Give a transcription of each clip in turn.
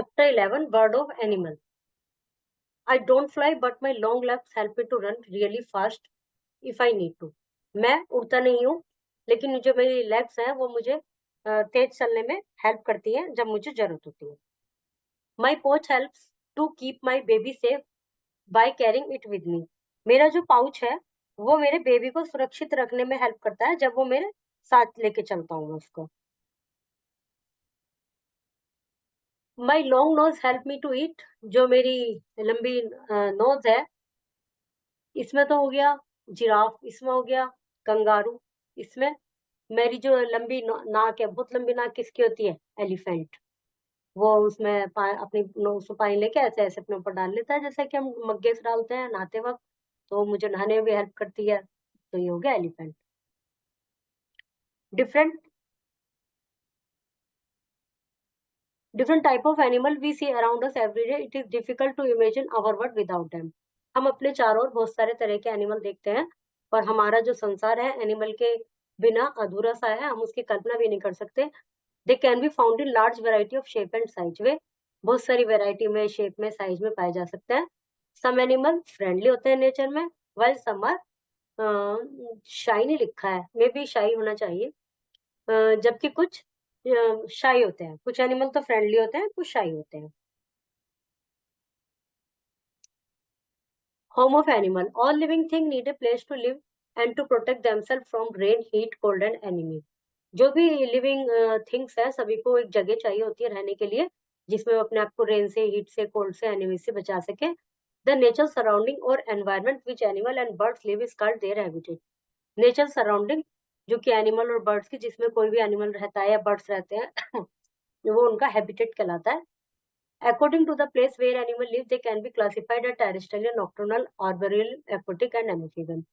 Chapter 11, Word of Animal. I don't fly, but my long legs help me to run really fast if I need to. मैं उड़ता नहीं हूँ, लेकिन जो मेरी लेग्स हैं वो मुझे तेज चलने में हेल्प करती हैं जब मुझे जरूरत होती है. My pouch helps to keep my baby safe by carrying it with me. मेरा जो पाउच है वो मेरे बेबी को सुरक्षित रखने में हेल्प करता है जब वो मेरे साथ लेके चलता हूँ उसको. My long nose help me to eat. जो मेरी लंबी नोज है, इसमें तो हो गया जिराफ, इसमें हो गया कंगारू, इसमें मेरी जो लंबी नाक है, बहुत लंबी नाक किसकी होती है? एलिफेंट. वो उसमें अपनी नोज से पानी लेके ऐसे ऐसे अपने ऊपर डाल लेता है, जैसे कि हम मग्गे से डालते हैं नहाते वक्त. तो मुझे नहाने में भी हेल्प करती है. तो ये हो गया elephant. Different different type of animal we see around us every day. It is difficult to imagine our world without them. हम अपने चारों ओर बहुत सारे तरह के एनिमल देखते हैं, पर हमारा जो संसार है एनिमल के बिना अधूरा सा है, हम उसकी कल्पना भी नहीं कर सकते. They can be found in large variety of shape and size. वे बहुत सारी वैरायटी में, शेप में, साइज में पाए जा सकते हैं. सम एनिमल फ्रेंडली होते हैं नेचर में, वाइल सम आर शाई नहीं लिखा है, मे बी शाई होना चाहिए. जबकि कुछ शाई होते हैं. कुछ एनिमल तो फ्रेंडली होते हैं, कुछ शाई होते हैं. Home of animal. All living thing need a place to live and to protect themselves from rain, heat, cold and enemy. जो भी लिविंग थिंग्स है, सभी को एक जगह चाहिए होती है रहने के लिए, जिसमें वो अपने आप को रेन से, हीट से, कोल्ड से, एनिमी से बचा सके. द नेचर सराउंडिंग और environment which animal and birds live is called their habitat. Nature surrounding जो कि एनिमल और बर्ड्स की, जिसमें कोई भी एनिमल रहता है या बर्ड्स रहते हैं वो उनका हैबिटेट कहलाता है. According to the place where animal live, they can be classified as terrestrial, nocturnal, arboreal, aquatic and amphibian.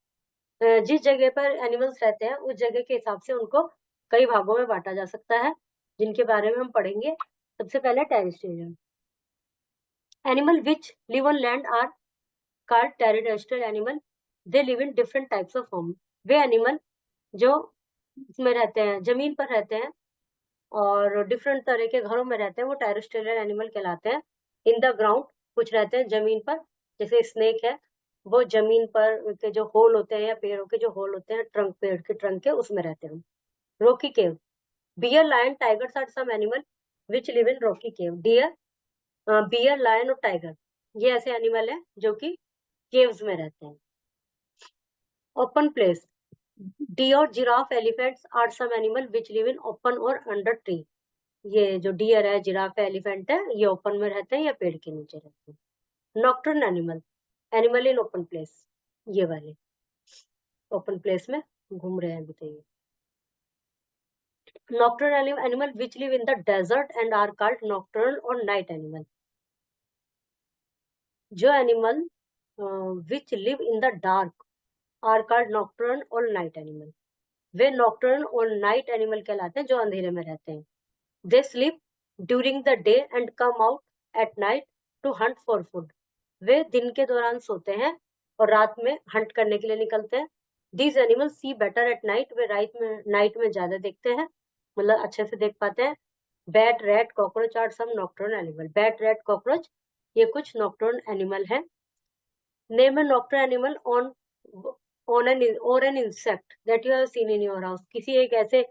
जिस जगह पर एनिमल्स रहते हैं उस जगह के हिसाब से उनको कई भागों में बांटा जा सकता है, जिनके बारे में हम पढ़ेंगे. सबसे पहले terrestrial. Animal which live on land are called terrestrial animal. They live in different types of home. वे एनिमल जो इसमें रहते हैं, जमीन पर रहते हैं और डिफरेंट तरह के घरों में रहते हैं, वो टेरेस्ट्रियल एनिमल कहलाते हैं. इन द ग्राउंड कुछ रहते हैं जमीन पर, जैसे स्नेक है, वो जमीन पर के जो होल होते हैं या पेड़ों के जो होल होते हैं, ट्रंक, पेड़ के ट्रंक के, उसमें रहते हैं. Rocky cave. Bear, lion, tigers are some animal which live in rocky cave. Deer, bear, lion और टाइगर ये ऐसे एनिमल है जो कि केव्स में रहते हैं. Open place. Deer, giraffe, elephants are some animal which live in open और अंडर ट्री. ये जो डियर है, जिराफ है, एलिफेंट है, ये ओपन में रहते हैं या पेड़ के नीचे रहते हैं. Nocturne animal. Animal in open place. ये वाले ओपन प्लेस में घूम रहे हैं अभी. तो ये nocturnal animal which live in the desert and are called nocturnal और नाइट एनिमल. जो animal which live in the dark are called nocturnal और नाइट एनिमल. वे नॉक्टर्न और नाइट एनिमल कहलाते हैं जो अंधेरे में रहते हैं. They sleep during the day and come out at night to hunt for food. वे दिन के दौरान सोते हैं और रात में हंट करने के लिए निकलते हैं. These animals see better at night. Way night में ज्यादा देखते हैं, मतलब अच्छे से देख पाते हैं. Bat, rat, cockroach are some nocturnal animal. Bat, rat, cockroach ये कुछ नॉक्टर्न एनिमल है. Name a nocturnal animal on an insect that you have seen in your house. किसी एक ऐसे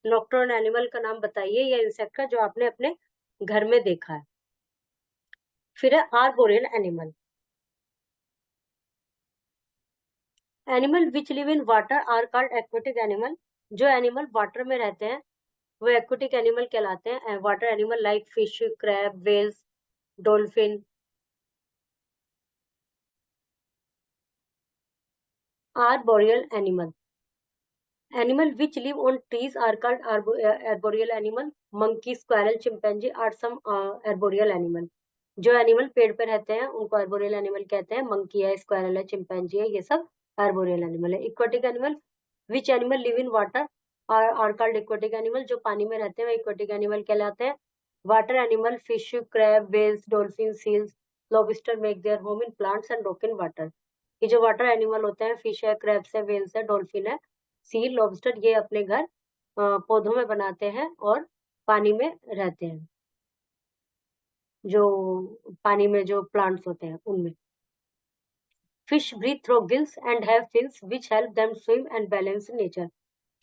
नॉक्टर्न एनिमल का नाम बताइए या इंसेक्ट का जो आपने अपने घर में देखा है. फिर है arboreal animal. Animal which live in water are called aquatic animal. जो एनिमल वाटर में रहते हैं वो एक्वेटिक एनिमल कहलाते हैं. Water animal like fish, crab, whales, dolphin. Arboreal animal. Animal which live on trees are called arboreal animal. Monkey, squirrel, chimpanzee are some arboreal animal. जो animal पेड़ पे रहते हैं उनको arboreal animal कहते हैं. मंकी है, स्क्वायरल है, चिंपैंजी है, ये सब arboreal animal है. Aquatic animal. Which animal live in water are called aquatic animal. जो पानी में रहते हैं वो aquatic animal कहलाते हैं. Water animal, fish, crab, whales, dolphins, seals, lobster make their home in plants and rock in water. ये जो वाटर एनिमल होते हैं, फिश है, क्रैब्स है, वेल्स है, डॉल्फिन है, सील, लॉबस्टर, ये अपने घर पौधों में बनाते हैं और पानी में रहते हैं. जो पानी में जो प्लांट्स होते हैं उनमें। Fish breathe through gills and have fins which help them swim and balance in nature.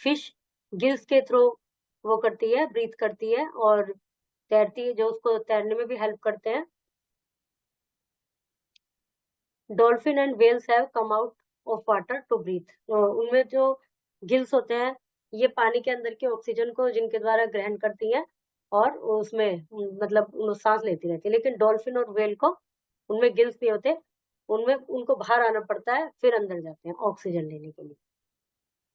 Fish gills के थ्रू वो करती है, ब्रीथ करती है और तैरती है, जो उसको तैरने में भी हेल्प करते हैं। Dolphin and whales have come out of water to breathe. उनमें जो गिल्स होते हैं ये पानी के अंदर के ऑक्सीजन को जिनके द्वारा ग्रहण करती हैं और उसमें मतलब सांस लेती रहती है। लेकिन डॉल्फिन और व्हेल को उनमें गिल्स नहीं होते, उनमें उनको बाहर आना पड़ता है फिर अंदर जाते हैं ऑक्सीजन लेने के लिए।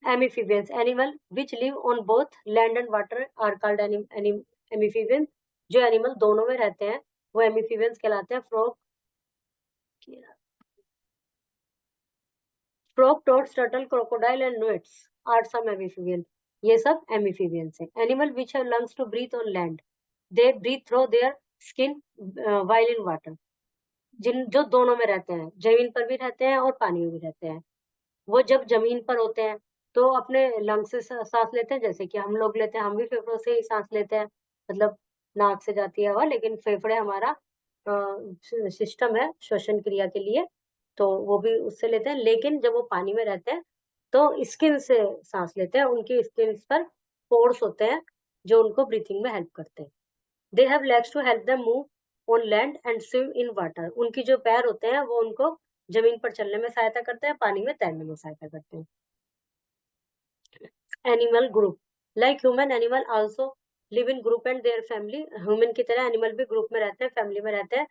Amphibians animal which live on both land and water are called amphibians. जो एनिमल दोनों में रहते हैं वो एमिफिबियंस कहलाते हैं। Frog, toads, turtle, crocodile and newts are some amphibian. ये सब एमिफिबियंस हैं। Animal which have lungs to breathe on land, they breathe through their skin while in water. जिन जो दोनों में रहते हैं, जमीन पर भी रहते हैं और पानी में भी रहते हैं, वो जब जमीन पर होते हैं तो अपने लंग से सांस लेते हैं, जैसे कि हम लोग लेते हैं, हम भी फेफड़ों से ही सांस लेते हैं, मतलब नाक से जाती है हवा, लेकिन फेफड़े हमारा सिस्टम है श्वसन क्रिया के लिए, तो वो भी उससे लेते हैं। लेकिन जब वो पानी में रहते हैं तो स्किन से सांस लेते हैं, उनकी स्किन पर पोर्स होते हैं जो उनको ब्रीथिंग में हेल्प करते हैं। They have legs to help them move on land and swim in water. उनकी जो पैर होते हैं वो उनको जमीन पर चलने में सहायता करते हैं, पानी में तैरने में सहायता करते हैं। Animal group like human, animal also live in group and their family. Human की तरह एनिमल भी ग्रुप में रहते हैं, फैमिली में रहते हैं।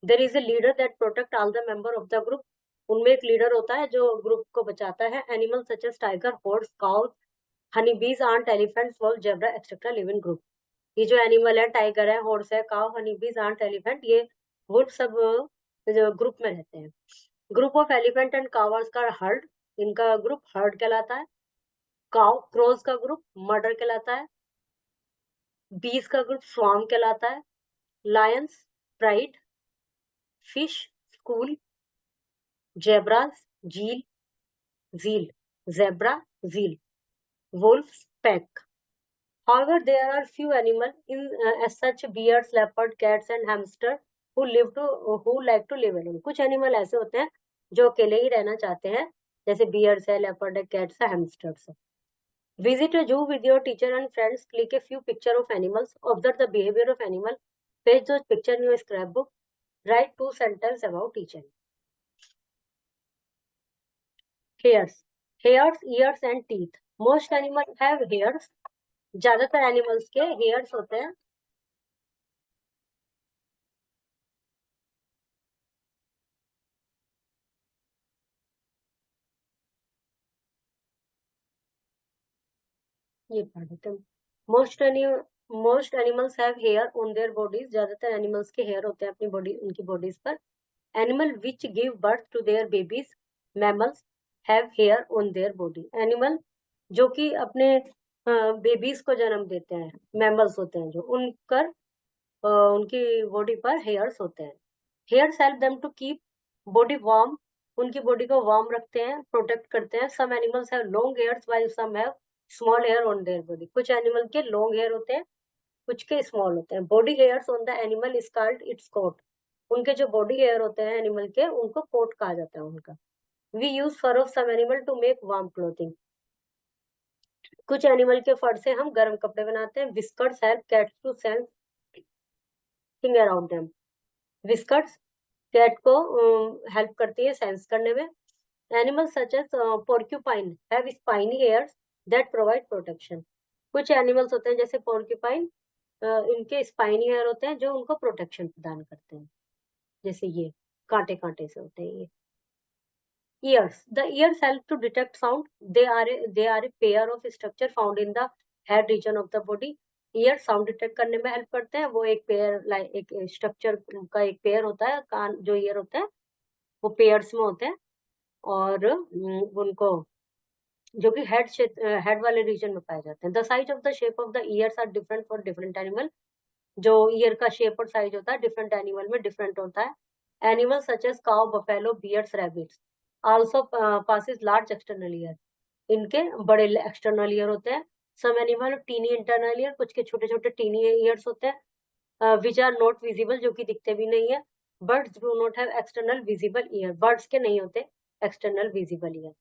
There is a leader that protect all the member of the group. उनमें एक लीडर होता है जो ग्रुप को बचाता है। Animal such as tiger, horse, cows, honey bees, ant, elephants, wolf, zebra etcetera live in group. ये जो एनिमल है, टाइगर है, हॉर्स है, cow, Honey bees, aunt, elephant, ये वुल्फ सब जो ग्रुप में रहते हैं। Group of elephant and cows का हर्ड, इनका ग्रुप हर्ड कहलाता है। काउ क्रोज का ग्रुप मर्डर कहलाता है। बीस का ग्रुप स्वार्म कहलाता है। Lions pride, fish school, zebras zeal, zeal zebra zeal, wolf pack. However, there are few animals in as such bears, leopard, cats and hamster who like to live alone. कुछ animal ऐसे होते हैं जो अकेले ही रहना चाहते हैं, जैसे बियर्स है, लेपर्ड है, कैट्स है, हैमस्टर्स है। Visit a zoo with your teacher and friends. Click a few picture of animals. Observe the behavior of animal. Paste those picture in your scrapbook. Write 2 sentences about each animal. Hairs, hairs, ears and teeth. Most animals have hairs. ज्यादातर animals के hairs होते हैं। ये पढ़ देते हैं। Most animals have hair on their bodies. ज्यादातर animals के हेयर होते हैं अपनी बॉडी, उनकी बॉडीज पर। Animal which give birth to their babies, mammals, have hair on their body. Animal जो कि अपने बेबीज को जन्म देते हैं, मैमल्स होते हैं जो, उनकर उनकी बॉडी पर हेयर्स होते हैं। Hairs help them to keep body warm. उनकी बॉडी को वार्म रखते हैं, प्रोटेक्ट करते हैं। Some animals have long hairs while some have small hair on their body. कुछ एनिमल के लॉन्ग हेयर होते हैं, कुछ के स्मॉल होते हैं। Body hairs on the animal is called its coat. उनके जो बॉडी हेयर होते हैं एनिमल के, उनको कोट कहा जाता है उनका। We use fur of some animal to make warm clothing. कुछ एनिमल के फर से हम गर्म कपड़े बनाते हैं। Whiskers help cats to sense thing around them. Whiskers cat को हेल्प करती है सेंस करने में। Animals such as porcupine have spiny hairs that provide protection. कुछ एनिमल्स होते हैं जैसे पोर्क्यूपाइन, इनके स्पाइनी हेयर होते हैं जो उनको प्रोटेक्शन प्रदान करते हैं, जैसे ये कांटे कांटे से होते हैं ये। Ears. The ears help to detect sound. They are a pair of structure found in the head region of the body. Ears sound detect करने में हेल्प करते हैं। वो एक पेयर, एक स्ट्रक्चर का एक पेयर होता है, कान जो ईयर होता है वो पेयर्स में होते हैं, और उनको जो कि हेड वाले रीजन में पाए जाते हैं। The size of the shape of the ears are different for different animal. जो ईयर का शेप और साइज होता है डिफरेंट एनिमल में डिफरेंट होता है। Animal such as cow, buffalo, bears, rabbits also possess large external ear. इनके बड़े एक्सटर्नल ईयर होते हैं। Some animal tiny internal ear, कुछ के छोटे छोटे टीनी ईयर्स होते हैं। विच आर नॉट विजिबल, जो कि दिखते भी नहीं है। Birds do not have external visible ear, birds के नहीं होते external visible ear.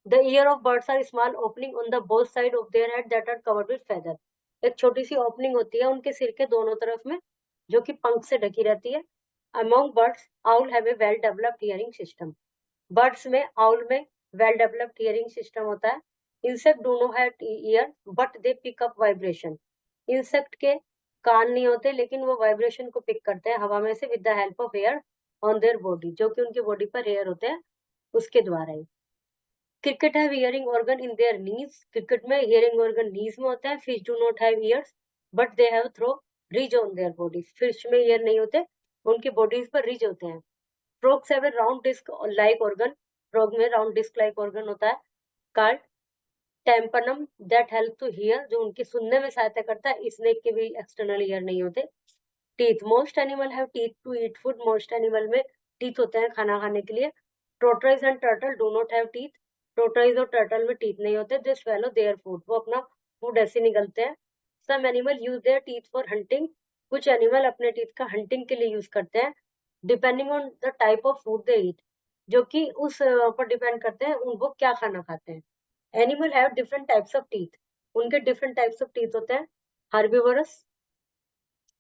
The ear of birds are small opening on the both side of their head that are covered with feather, एक छोटी सी ओपनिंग होती है उनके सिर के दोनों तरफ में, जो कि पंख से ढकी रहती है। Among birds owl have a well developed hearing system, birds में, आउल में वेल डेवलप्ड हियरिंग सिस्टम होता है। Insect do no have ear but they pick up vibration, insect के कान नहीं होते लेकिन वो वाइब्रेशन को पिक करते हैं हवा में से with the help of hair on their body, जो कि उनकी बॉडी पर हेयर होते हैं उसके द्वारा ही। Cricket have hearing organ in their knees, cricket में हियरिंग ऑर्गन नीज में होता है। Fish do not have ears but they have through ridge on their body, fish में ईयर नहीं होते, उनकी बॉडीज पर रिज होते हैं। Frogs have a round disc like organ, frog में राउंड डिस्क लाइक ऑर्गन होता है called tympanum that help to hear, जो उनके सुनने में सहायता करता है। स्नेक के भी एक्सटर्नल ईयर नहीं होते। Teeth, most animal have teeth to eat food, most animal में टीथ होते हैं खाना खाने के लिए। Tortoise and turtle do not have teeth, tortoise और टर्टल में टीथ नहीं होते। दे स्वेलो देयर फूड, वो अपना फूड ऐसे निगलते हैं। Some animal use their teeth for hunting, कुछ एनिमल अपने टीथ का हंटिंग के लिए यूज करते हैं। Depending on the type of food they eat, जो कि उस पर डिपेंड करते हैं वो क्या खाना खाते हैं। Animal have different types of teeth, उनके डिफरेंट टाइप्स ऑफ टीथ होते हैं। हर्बीवरस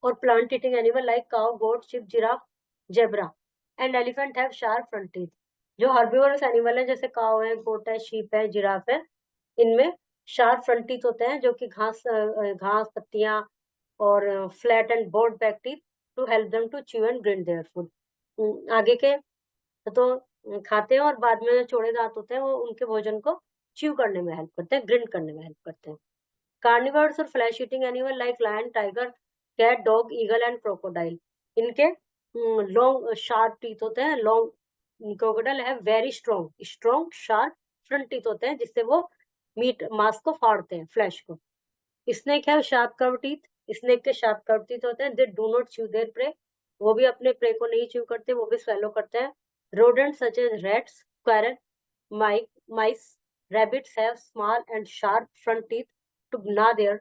और plant eating animal like cow, goat, sheep, giraffe, zebra and elephant have sharp front teeth. जो हर्बीवरस एनिमल है जैसे काउ है, गोट है, शीप है, जिराफ है, इनमें शार्प फ्रंट टीथ होते हैं, जो कि घास पत्तियां और flat and broad back teeth to help them to chew and grind their food. आगे के तो खाते हैं और बाद में जो चौड़े दांत होते हैं वो उनके भोजन को च्यू करने में हेल्प करते हैं, ग्रिंड करने में हेल्प करते हैं। कार्निवर्स और flesh eating animal like lion, tiger, cat, dog, eagle and crocodile, इनके लॉन्ग शार्प टीथ होते हैं। लॉन्ग क्रोकोडाइल है very strong strong sharp front teeth होते हैं, जिससे वो मीट मांस को फाड़ते हैं, फ्लैश को। स्नेक है शार्प कर्व टीथ, स्नेक के शार्प कर्व टीथ होते हैं। They do not chew there pray, वो भी अपने प्रे को नहीं च्यू करते, वो भी स्वेलो करते हैं। Rodent such as rats, squirrel, mice, rabbits have small and sharp front teeth to gnaw their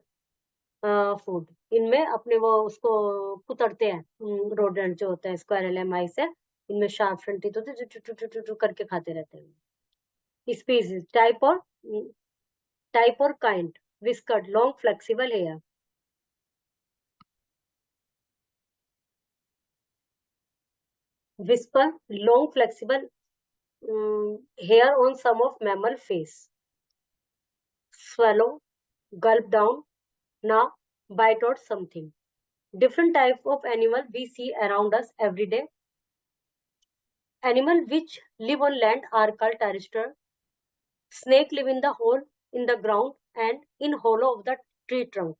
food, इनमें अपने वो उसको कुतरते हैं। रोडेंट जो होते हैं, स्क्वायरल है, माइस है, इनमें शार्प फ्रंट टीथ होते हैं जो टू टू टू टू करके खाते रहते हैं। स्पीसीज, टाइप और kind, whiskered, long flexible hair. Whisker, long flexible hair on some of mammal face. Swallow, gulp down, gnaw, bite or something. Different type of animal we see around us every day. Animal which live on land are called terrestrial. Snake live in the hole in the ground and in hollow of the tree trunk.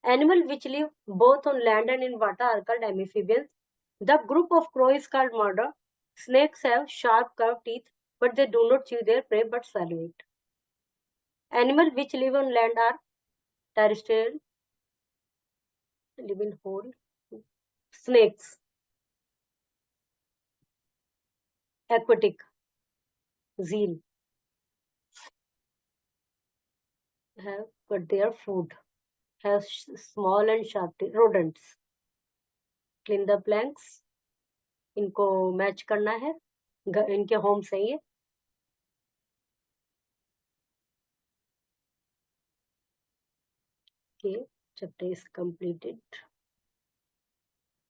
Animal which live both on land and in water are called amphibians. The group of crow is called murder. Snakes have sharp curved teeth, but they do not chew their prey but swallow it. Animal which live on land are terrestrial, live in hole. Snakes, aquatic, seal, have got their food, have small and sharp teeth. Rodents, clean the blanks. इनको match करना है, इनके home सही है। Okay, chapter is completed.